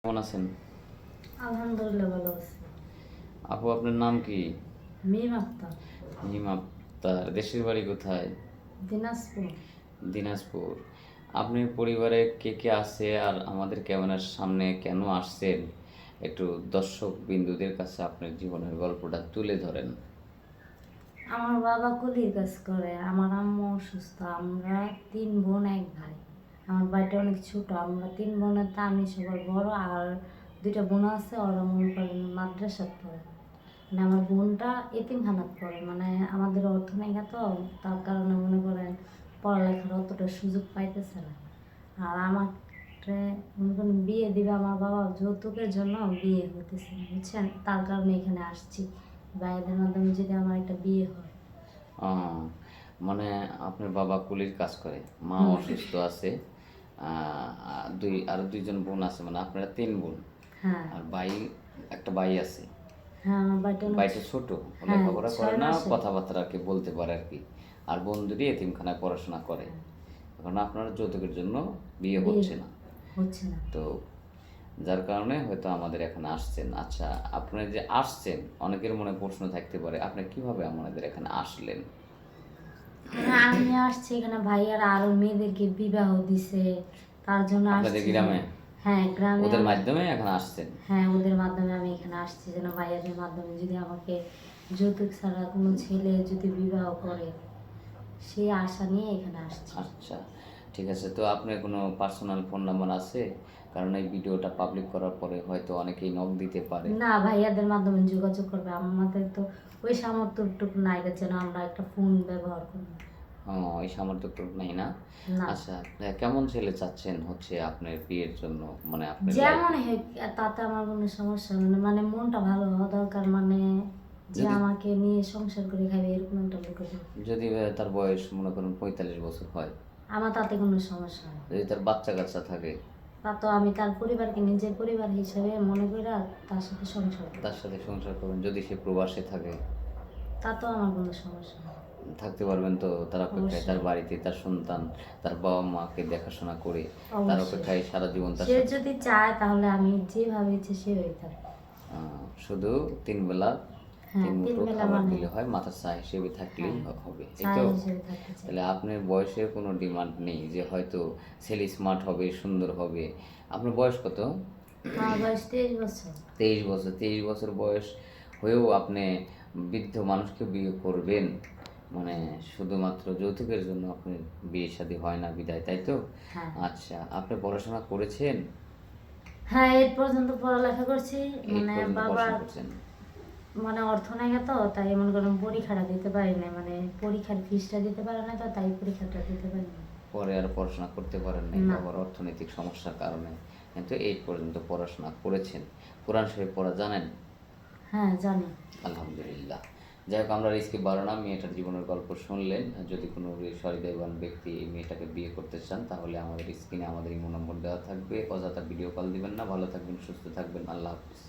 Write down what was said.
কেমন আছেন? আলহামদুলিল্লাহ ভালো আছি। আপু, আপনার নাম কি? মিম আক্তার। মিম আক্তার। দেশের বাড়ি কোথায়? দিনাজপুর। দিনাজপুর। আপনি পরিবারে কে কে আছে আর আমাদের ক্যামেরার সামনে কেন আসছেন, একটু দর্শক বিন্দুদের কাছে আপনার জীবনের গল্পটা তুলে ধরেন। আমার বাবা কুলির কাজ করে, আমার আম্মু অসুস্থ, আমরা 3 বোন 1 ভাই। আমার বাড়িটা অনেক ছোট, আমরা 3 বোনের তা আমি সবার বড়, আর 2টা বোন আছে, ওরা মনে করেন মাদ্রাসাত পড়ে। মানে আমার বোনটা এতিমখানাত পড়ে, মানে আমাদের অর্থ নাই তো, তার কারণে মনে করেন পড়ালেখার অতটা সুযোগ পাইতেছে না। আর আমাকে মনে করেন বিয়ে দিবে আমার বাবা, যৌতুকের জন্য বিয়ে হতেছে না, বুঝছেন, তার কারণে এখানে আসছি। ভাইদের মাধ্যমে যদি আমার একটা বিয়ে হয়। আহ, মানে আপনার বাবা কুলির কাজ করে, মা হুম। অসুস্থ আছে, আর দুইজন বোন আছে, মানে আপনারা 3 বোন। হ্যাঁ। আর ভাই, একটা ভাই আছে। হ্যাঁ, আমার বাড়িটা অনেক ভাইটা ছোট, হ্যাঁ, লেখাপড়া করে 6 না, মাসে। কথাবার্তা আর কি বলতে পারে আর কি। আর বোন দুটি এতিমখানায় পড়াশোনা করে। হ্যাঁ, এখন আপনার যৌতুকের জন্য বিয়ে বিয়ে হচ্ছে না, হচ্ছে না। তো যার কারণে হয়তো আমাদের এখানে আসছেন। আচ্ছা, আপনি যে আসছেন, অনেকের মনে প্রশ্ন থাকতে পারে, আপনি কিভাবে আমাদের এখানে আসলেন? হ্যাঁ, আমি আসছি এখানে, ভাইয়ারা আরো মেয়েদেরকে বিবাহ দিছে, তার জন্য আপনাদের আসছি যে। গ্রামে হ্যাঁ, গ্রামে ওদের আমার। মাধ্যমে এখানে আসছেন? হ্যাঁ, ওদের মাধ্যমে আমি এখানে আসছি যেন ভাইয়াদের মাধ্যমে যদি আমাকে যৌতুক ছাড়া কোনো ছেলে যদি বিবাহ করে, সেই আশা নিয়ে এখানে আসছি। আচ্ছা, ঠিক আছে। তো আপনার কোনো পার্সোনাল ফোন নাম্বার আছে? কারণ এই ভিডিওটা পাবলিক করার পরে হয়তো অনেকেই নক দিতে পারে। না, ভাইয়াদের মাধ্যমে যোগাযোগ করবে, আমাদের তো ওই সামর্থ্যটুকু নাই যেন আমরা একটা ফোন ব্যবহার করি। ওই সামর্থ্যটুকু নাই না? না, আচ্ছা, কেমন ছেলে চাচ্ছেন হচ্ছে আপনার বিয়ের জন্য, মানে আপনার যেমন লাইফে? হোক তাতে আমার কোনো সমস্যা নেই, মানে মনটা ভালো হওয়া দরকার, মানে যে যদি আমাকে নিয়ে সংসার করে খাবে এরকম একটা লোক হতে হবে। যদি তার বয়স মনে করুন 45 বছর হয়, আমার তাতে কোনো সমস্যা নেই। যদি তার বাচ্চা কাচ্চা থাকে, তা তো আমি তার পরিবারকে নিজের পরিবার হিসেবে মনে করে তার সাথে সংসার করি। তার সাথে সংসার করবেন। যদি সে প্রবাসে থাকে, তা তো আমার কোনো সমস্যা নেই। থাকতে পারবেন তো তার অপেক্ষায়, তার অবশ্যই। বাড়িতে তার সন্তান, তার বাবা মাকে দেখাশোনা করে, তার অবশ্যই, অপেক্ষায় সারা জীবন তার সে সাথে। যদি চায় তাহলে আমি যেভাবে ইচ্ছে সেভাবে থাকবো। শুধু 3 বেলা হ্যাঁ, 3 মুঠো 3 বেলা খাবার মানে। দিলে হয়, মাথার চা হিসেবে থাকলেই হ্যাঁ, হবে, এই ছায়া তো? হিসেবে থাকতে চাই। তাহলে আপনার বয়সের কোনো ডিমান্ড নেই যে হয়তো ছেলে স্মার্ট হবে, সুন্দর হবে। আপনার বয়স কত? আমার বয়স 23 বছর। 23 বছর। 23 বছর বয়স হয়েও আপনি বৃদ্ধ মানুষকে বিয়ে করবেন, মানে শুধুমাত্র যৌতুকের জন্য আপনি বিয়ে শাদী হয় না বিদায়, তাই তো? হ্যাঁ। আচ্ছা, আপনি পড়াশোনা করেছেন? হ্যাঁ, 8 পর্যন্ত পড়ালেখা করছি। 8 মানে পর্যন্ত বাবার পড়াশোনা করছেন? মানে অর্থ নাই তো, তাই মনে করেন পরীক্ষাটা দিতে পারি না, মানে পরীক্ষার ফিসটা দিতে পারে না তো, তাই পরীক্ষাটা দিতে পারি না। পরে আর পড়াশোনা করতে পারেন নাই না। বাবার অর্থনৈতিক সমস্যার কারণে, কিন্তু 8 পর্যন্ত পড়াশোনা করেছেন। কোরআন শরীফ পড়া জানেন? হ্যাঁ, জানি। আলহামদুলিল্লাহ। যাই হোক, আমরা রিস্কি বাড়ানা মেয়েটার জীবনের গল্প শুনলেন। যদি কোনো সহৃদয়বান ব্যক্তি এই মেয়েটাকে বিয়ে করতে চান, তাহলে আমাদের স্ক্রিনে আমাদের ইমো নম্বর দেওয়া থাকবে। অযথা ভিডিও কল দিবেন না। ভালো থাকবেন, সুস্থ থাকবেন। আল্লাহ হাফিজ।